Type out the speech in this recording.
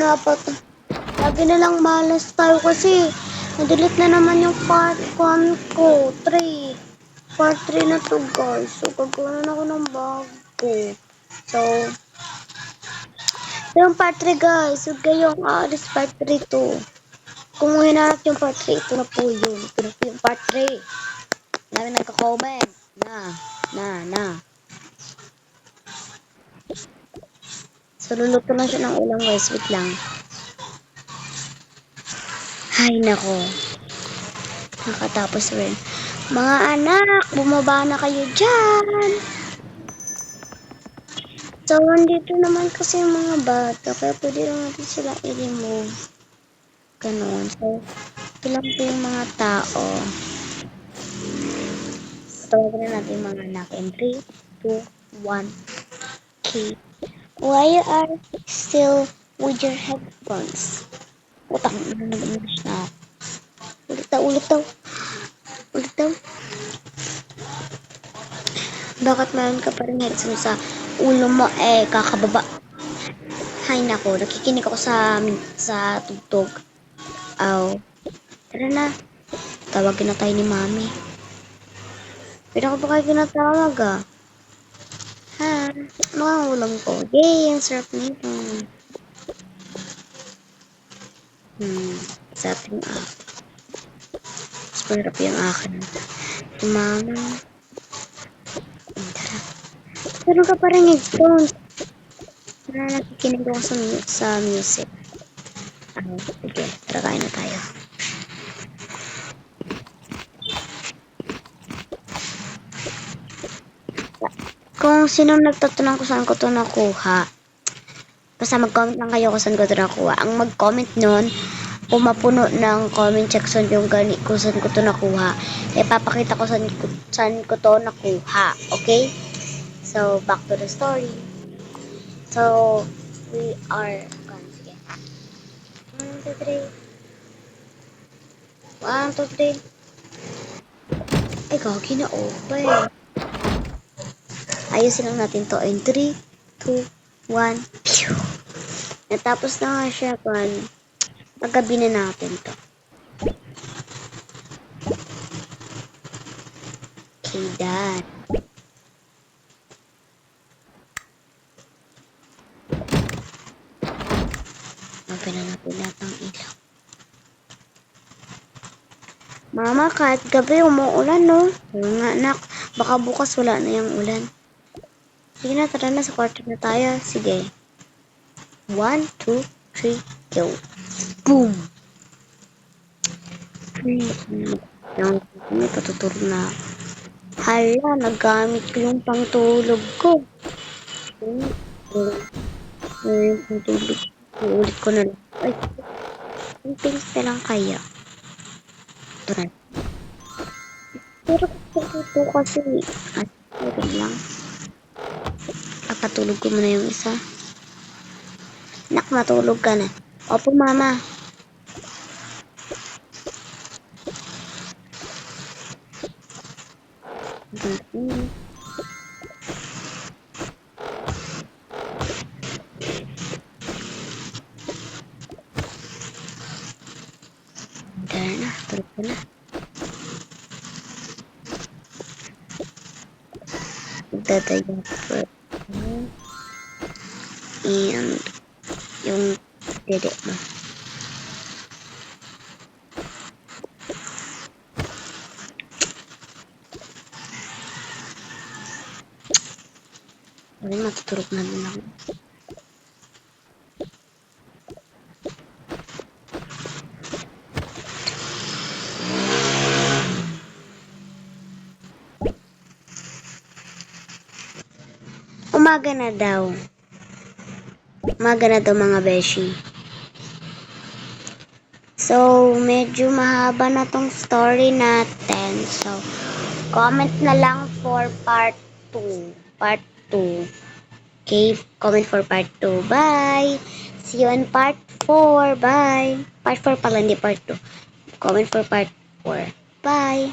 dapat. Lagi na lang malas tayo kasi na-delete na naman yung part 1 ko. 3. Part 3 na to guys. So, gagawin na ako ng bago. So, yung part 3 guys. Huwag kayong aalis part 3 to. Kung hinarap yung part 3, ito na po yun. Ito na po yung part 3. Dami nagka-comment. Na. So, luluto na siya ng ulam guys. Wait lang. Ay, nako. Nakatapos rin. Mga anak, bumaba na kayo dyan. So, nandito naman kasi yung mga bata. Kaya pwede lang natin sila i-remove. Ganon. So, ito lang po yung mga tao. Tawagan na natin yung mga anak. In 3, 2, 1. Okay. Why you are still with your headphones? Utang na nag-English na ako. Ulit daw. Bakit meron ka pa rin headphones sa ulo mo? Kakababa. Hay nako, nakikinig ako sa tugtog. Aw. Tara na. Tawagin na tayo ni Mami. Pero ako ba kayo ginatawag Ha? Ano ang ulam ko? Yay! Ang sarap nito. Sarap yung sarap yung akin. Si Mama. Tara. Pero ka pa rin headphones. Nakikinig ako sa music. Sige. Tara kain na tayo. Kung sino nagtatanong ko saan ko ito nakuha, basta mag-comment lang kayo kung saan ko ito nakuha. Ang mag-comment nun, kung mapuno ng comment section yung kung saan ko ito nakuha, papakita ko saan ko ito nakuha. Okay? So, back to the story. So, we are... Sige. 1, 2, 3. 1, 2, 3. Ay, gagi na open. Ayusin lang natin to in 3, 2, 1. Pew! Natapos na nga siya pan. Paggabi na natin to. Okay, done. Open na natin lahat ng ilaw. Mama, kahit gabi umuulan, no? Nga, anak. Baka bukas wala na yung ulan. Sige na, tara na. Sa kwarto na tayo. Sige. 1, 2, 3, go. Boom! Yung patutulog na. Hala, nagamit ko yung pangtulog ko. Yung pangtulog. Uulit ko na lang. Ay, yung pins na lang kaya. Tara. Pero ito kasi, wait lang. Kapatulog ko muna yung isa. Nak, matulog ka na. Opo, mama. Tara na, tulog ka na. Dadaya for and yung dede mo. Ay, matutulog na din ako. Umaga na daw. Umaga na daw mga beshi. So, medyo mahaba na tong story natin. So, comment na lang for part 2. Part 2. Okay, comment for part 2. Bye! See you in part 4. Bye! Part 4 pala, hindi part 2. Comment for part 4. Bye!